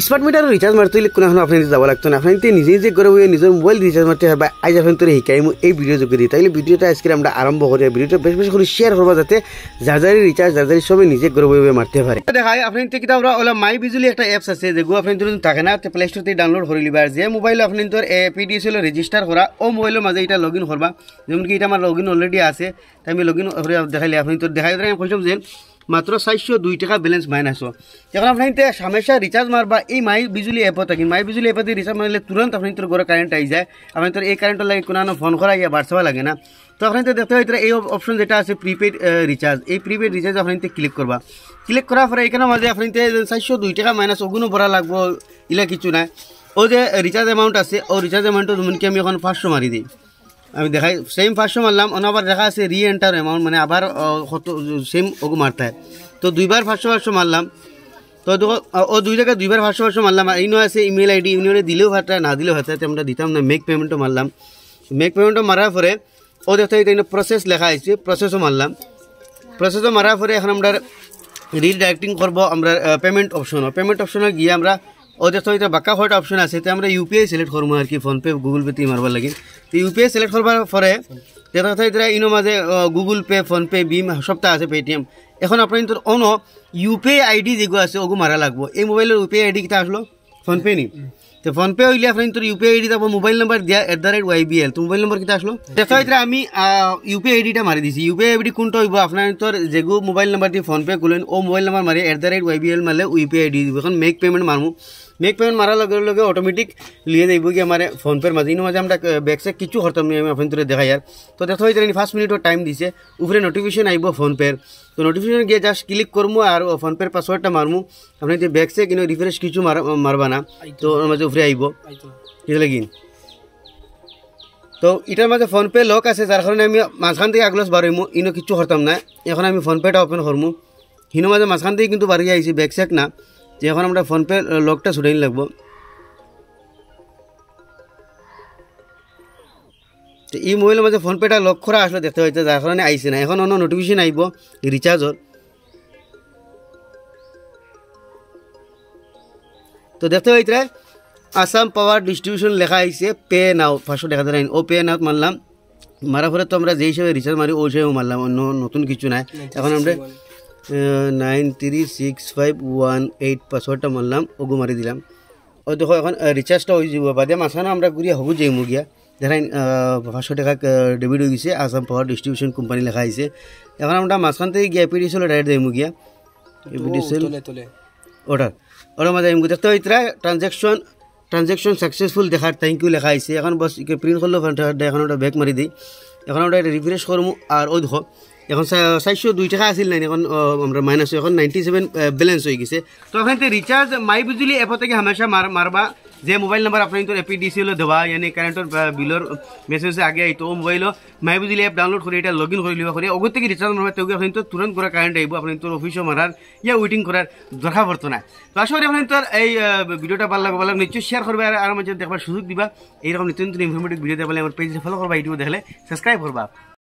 Smart meter recharge মারতে হলে কোনো আপনার যাব লাগতো না। আপনি নিজে নিজে করে বই নিজের মোবাইল রিচার্জ মারতে হবে। আজ আপনার তোর শিকাই এই ভিডিও যোগে দিই। তাইলে ভিডিওটা আজকে আমরা আরম্ভ করি। ভিডিওটা বেশ বেশ করে শেয়ার করবা যাতে যার রিচার্জ যার সবাই নিজে করে বই মারতে পারে। দেখাই আপনি কিতা ওলা মাই বিজুলি একটা অ্যাপস আছে যেগুলো আপনি ধরুন থাকে না প্লে স্টোর থেকে ডাউনলোড করে লিবা। যে মোবাইল আপনি তোর পিডিএসএল রেজিস্টার করা ও মোবাইলের মাঝে এটা লগ ইন করবা। যেমন কি এটা আমার লগ ইন অলরেডি আছে, তাই আমি লগ ইন দেখাইলে আপনি তোর দেখাই আমি কইলাম যে মাত্র 402 টাকা ব্যালেন্স মাইনাস। এখন আপনি হামেশা রিচার্জ মারবা এই মাই বিজুলি অ্যাপত থাকি। মাই বিজুলি অ্যাপতে রিচার্জ মারলে তুরন্ত আপনি তোর ঘরে কারেন্ট আই যায়। আপনি তোর এই কারেন্টের লাগে কোনো ফোন করা ইয়া বাড়ছাবা লাগে না। তো আপনি তো দেখতে হইতে এই অপশন যেটা আছে প্রিপেড রিচার্জ, এই প্রিপেড রিচার্জ আপনি ক্লিক করবা। ক্লিক করার পরে এখানে মাঝে আপনি 402 টাকা মাইনাস ওগুলো ভরা লাগবো ইলা কিছু নাই। ও যে রিচার্জ অ্যামাউন্ট আছে ও রিচার্জ অ্যামাউন্টও যেমনকি আমি এখন 500 মারি দিই। আমি দেখাই সেম 500 মারলাম, আবার দেখা আছে রি এন্টার অ্যামাউন্ট মানে আবার কত সেম ওগু মারতে হয়। তো দুইবার 500 মারলাম। তো ও দুই জায়গায় দুইবার 500 মারলাম। আর ইনো আছে ইমেল আইডি, ইমেলে দিলেও ভাতা না দিলেও ভাতা, আমরা দিতাম না। মেক পেমেন্টও মারলাম। মেক পেমেন্টও মারার পরে ও দেখতে প্রসেস লেখা আছে, প্রসেসও মারলাম। প্রসেসও মারার পরে এখন আমরা রিডাইরেক্টিং করবো আমরা পেমেন্ট অপশন। পেমেন্ট অপশনে গিয়ে আমরা ও দেখতে হইতে বাক্কা কয়টা অপশন আছে, তো আমরা ইউপিআই সিলেক্ট করবো আর কি, ফোনপে গুগল পে মারবার লাগে। তো ইউপিআই সিলেক্ট করবার পরে দেখা হইতে ইনো মাঝে গুগল পে ফোনপে বিম সবটা আছে, পেটিএম। এখন আপনার তোর অন ইউপিআই আইডি যেগুলো আছে ওগু মারা লাগবো। এই মোবাইলের ইউপিআই আইডি কিটা আসলো ফোনপে নি। তো ফোনপে হইলে আপনার তোর ইউপিআই আইডি তারপর মোবাইল নাম্বার দিয়া @YBL। তো মোবাইল নাম্বার কিটা আসলো দেখা হইতে আমি ইউপিআই আইডিটা মারি দিছি। ইউপিআই আইডি কোনটা হইব আপনার তোর যেগু মোবাইল নাম্বার দিয়ে ফোনপে খুলেন ও মোবাইল নাম্বার মারি @YBL মারলে ইউপিআই আইডি দিব। এখন মেক পেমেন্ট মারমু। মেক পেমেন্ট মারার লগে লগে অটোমেটিক লিয়ে যাইব কি আমার ফোনপের মাঝে। ইনো মাঝে আমরা ব্যাকসে কিছু করতাম না, আমি আপনার তোর দেখাই। আর তো দেখা হইতে 5 মিনিটও টাইম দিছে। উপরে নোটিফিকেশন আইব ফোনপের। তো নোটিফিকেশন গিয়ে জাস্ট ক্লিক করবো আর ফোনপের পাসওয়ার্ডটা মারমু। আপনি যে ব্যাকসে কিন্তু রিফ্রেশ কিছু মারবা না, তো ওর মাঝে উপরে আইব লাগি। তো এটার মাঝে ফোনপে লক আছে, যার কারণে আমি মাঝখান থেকে আগলস বাড়াইমু। ইনো কিছু করতাম না। এখন আমি ফোনপেটা ওপেন করমু। হিনো মাঝে মাঝখান থেকে কিন্তু বাড়িয়ে আইছি, ব্যাকসেক না। যে এখন আমরা ফোনপে লকটা ছুটাই লাগবো। তো এই মোবাইলের মাঝে ফোনপেটা লক করা আসলে দেখতে হয়েছে, যার কারণে আইসে না। এখন অন্য নোটিফিকেশন আইব রিচার্জর। তো দেখতে হইতে আসাম পাওয়ার ডিস্ট্রিবিউশন লেখা আইসে পে নাও 500 টাকা দেয়। ও পে নাও মারলাম। মারার পরে তো আমরা যেই হিসাবে রিচার্জ মারি ওই হিসাবে মারলাম, অন্য নতুন কিছু নাই। এখন আমরা 93651 পাসওয়ার্ডটা মারলাম, ওগু মারি দিলাম। ও দেখো এখন রিচার্জটা হয়ে যাব। বাদে মাঝখানে আমরা ঘুরিয়ে হবু যাই মুগিয়া দেখাই 500 টাকা ডেবিট হয়ে গেছে। আসাম পাওয়ার ডিস্ট্রিবিউশন কোম্পানি লেখা আছে। এখন আমরা মাঝখান থেকে গিয়ে পিডিএসএল ডাইরেক্ট যাই মুগিয়া পিডিএসএল অর্ডার ওটার মাঝে দেখতে হইতে ট্রানজ্যাকশন সাকসেসফুল দেখার থ্যাংক ইউ লেখা আছে। এখন বস প্রিন্ট করলেও এখন ওটা ব্যাক মারি দিই। এখন ওটা রিফ্রেশ করবো। আর ও দেখো এখন 402 টাকা আসিল না, এখন আমরা মাইনাস এখন 97 ব্যালেন্স হয়ে গেছে। তো এখন রিচার্জ মাই বিজুলি অ্যাপ থেকে হামেশা মারবা। যে মোবাইল নাম্বার আপনার তোর এপিডিসিএল দেওয়া ইয়ানি কারেন্টের বিলর মেসেজ আগে আইতো ও মোবাইল মাই বিজুলি অ্যাপ ডাউনলোড করে এটা লগ ইন করে লিবা করে ওগর থেকে রিচার্জ মারবা। তো আপনি তো তুরন্ত করে কারেন্ট আইব, আপনি তোর অফিসও মারার ইয়া ওয়েটিং করার দরকার পড়তো না। তো আশা করি আপনি তোর এই ভিডিওটা ভালো লাগবে, নিশ্চয়ই শেয়ার করবে আর আমার দেখবার সুযোগ দিবা। এইরকম নিত্য নতুন ইনফরমেটিভ ভিডিও দেখলে আমার পেজে ফলো করবা, ইউটিউবে দেখলে সাবস্ক্রাইব করবা।